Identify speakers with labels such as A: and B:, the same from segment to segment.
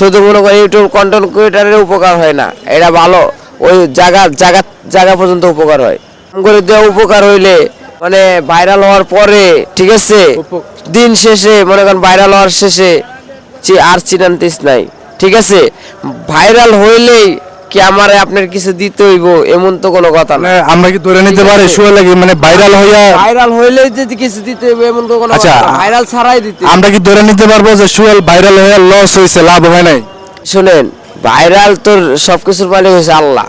A: শুধু মনে করেন ইউটিউব কন্টেন্ট ক্রিয়েটারের উপকার হয় না, এটা ভালো ওই জায়গা পর্যন্ত উপকার হয়। করে দেওয়া উপকার হইলে মানে ভাইরাল হওয়ার পরে ঠিক আছে, দিন শেষে মনে করেন ভাইরাল হওয়ার শেষে আর চিনান্তিস নাই, ঠিক আছে। ভাইরাল হইলেই কি আমারে আপনার কিছু দিতে হইব এমন তো কোনো কথা না।
B: আমরা কি ধরে নিতে পারি শুয়ে লাগি মানে
A: ভাইরাল হইলেই যদি কিছু দিতে হইব এমন তো কোনো কথা না, ভাইরাল ছাড়াই দিতে।
B: আমরা কি ধরে নিতে পারবো যে শুয়েল ভাইরাল হয়ে লস হয়েছে, লাভ হয় নাই?
A: শুনেন, ভাইরাল তোর সবকিছুর মালিক হয়েছে আল্লাহ,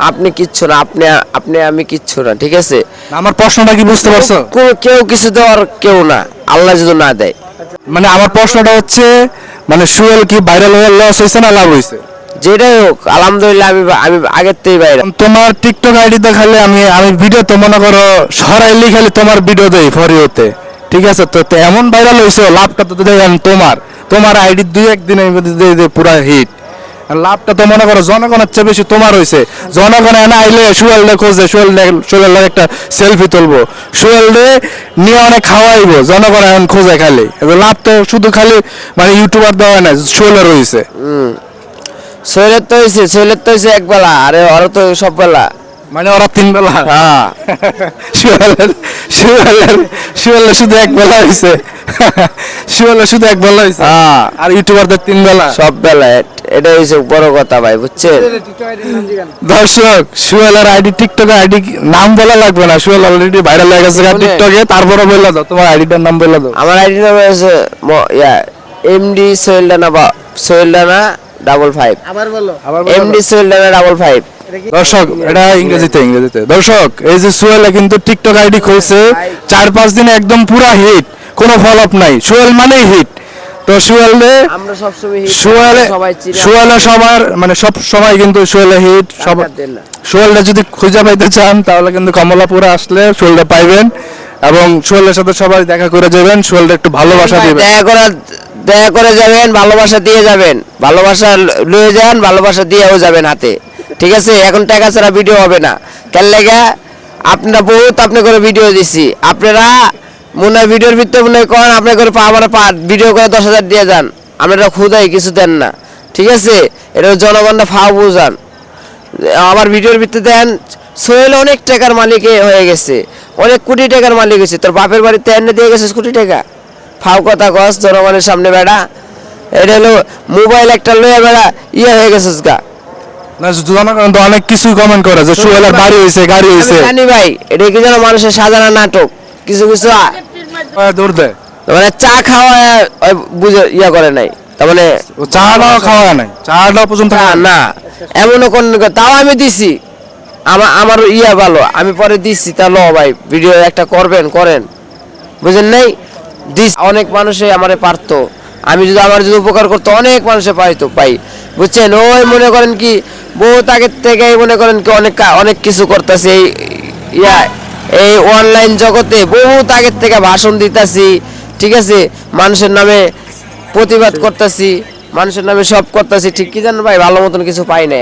A: আপনি কিচ্ছু না, আপনি আমি কিচ্ছু না, ঠিক আছে।
B: আমার প্রশ্নটা কি বুঝতে পারছো?
A: কেউ কিছু দেওয়ার কেউ না, আল্লাহ যদি না দেয়।
B: মানে আমার প্রশ্নটা হচ্ছে মানে শুয়েল কি ভাইরাল হয়ে লস হয়েছে না লাভ হয়েছে?
A: যেটাই হোক আলহামদুলিল্লাহ আমি আগের থেকেই ভাইরাল।
B: তোমার টিকটক আইডি দেখালে আমি ভিডিও তো মনে করো সরাইলি খালি তোমার ভিডিও দেই ফরিওতে, ঠিক আছে। তো এমন ভাইরাল হয়েছে, লাভটা তো দেখেন তোমার আইডি 2-1 দিনের মধ্যে পুরো হিট। লাভটা তো মনে করো জনগণের চেয়ে বেশি তোমার হয়েছে। জনগণ এনে আইলে শুয়েল খোঁজে, শুয়েল একটা সেলফি তুলবো, শুয়েল নিয়ে অনেক খাওয়াইবো, জনগণ এখন খোঁজে খালি। লাভ তো শুধু খালি মানে ইউটিউবার দেওয়া না, শুয়েলের হয়েছে।
A: সোহেলের তো হয়েছে এক বেলা, আরে ওরা তো সব বেলা,
B: মানে ওরা 3 বেলা।
A: হ্যাঁ
B: শুয়েলের শুধু 1 বেলা হয়েছে। শুয়েলের শুধু 1 বেলা হয়েছে,
A: হ্যাঁ,
B: আর ইউটিউবারদের 3 বেলা,
A: সব বেলা। এটা হয়েছে বড় কথা ভাই, বুঝছেন।
B: দর্শক শুয়েলের আইডি, টিকটক আইডি নাম বলা লাগবে না, শুয়েল অলরেডি ভাইরাল হয়ে গেছে টিকটকে। তারপরে বলে দাও তোমার আইডিটার নাম বলে দাও।
A: আমার আইডি নাম হচ্ছে এমডি সোহেলডানা 55।
B: আবার বলো।
A: এমডি সোহেলডানা 55।
B: দর্শক এটা ইংরেজিতে। দর্শক এই যে শুয়েল কিন্তু টিকটক আইডি খুলছে, 4-5 দিনে একদম পুরা হিট, কোনো ফলো আপ নাই, শুয়েল মানেই হিট। তো
A: আমরা সবসময়
B: শুয়েলে সবার মানে সব সময় কিন্তু শুয়েলে হিট। শুয়েলটা যদি খুঁজে পাইতে চান তাহলে কিন্তু কমলাপুরে আসলে শুয়েলটা পাইবেন, এবং শুয়েলের সাথে সবাই দেখা করে যাবেন, শুয়েলটা একটু ভালোবাসা দিবেন,
A: দেখা করে যাবেন, ভালোবাসা দিয়ে যাবেন, ভালোবাসা লয়ে যান, ভালোবাসা দিয়েও যাবেন হাতে, ঠিক আছে। এখন টাকা ছাড়া ভিডিও হবে না, কেন লেগা আপনারা বহুত আপনি করে ভিডিও দিছি, আপনারা মনে হয় ভিডিওর ভিতরে মনে হয় করেন আপনি করে ভিডিও করে 10,000 দিয়ে যান, আপনারা খুদাই কিছু দেন না, ঠিক আছে। এটা জনগণটা ফাও বুঝান। আমার ভিডিওর ভিতরে দেন সোহেল অনেক টাকার মালিক হয়ে গেছে, অনেক কোটি টাকার মালিক হয়েছে, তোর বাপের বাড়িতে এনে দিয়ে গেছে কোটি টাকা। ফাও কথা কস জনগণের সামনে বেড়া, এটা হলো মোবাইল একটা লইয়া বেড়া হয়ে গেছে গা
B: না। জনগণ তো অনেক কিছুই কমেন্ট করে যে শুয়েলের বাড়ি হয়েছে, গাড়ি হয়েছে।
A: জানি ভাই, এটা কি যেন মানুষের সাজানো নাটক, কিছু
B: দৌড় দেয়,
A: মানে চা খাওয়া বুঝে করে নাই, তার মানে
B: চাটাও খাওয়া নাই, চাটাও পর্যন্ত
A: না এমনও কোন, তাও আমি দিছি, আমার ভালো, আমি পরে দিচ্ছি। তা লো ভাই ভিডিও একটা করেন, বুঝেন নাই, দিস অনেক মানুষে আমারে পারতো, আমি যদি আমার যদি উপকার করতো অনেক মানুষে পাই, বুঝছেন। ওই মনে করেন কি বহুত আগের থেকেই মনে করেন কি অনেক কিছু করতেছে এই অনলাইন জগতে, বহুত আগের থেকে ভাষণ দিতেছি, ঠিক আছে, মানুষের নামে প্রতিবাদ করতেছি, মানুষের নামে সব করতেছি, ঠিক কি জানো ভাই, ভালো মতন কিছু পাই না।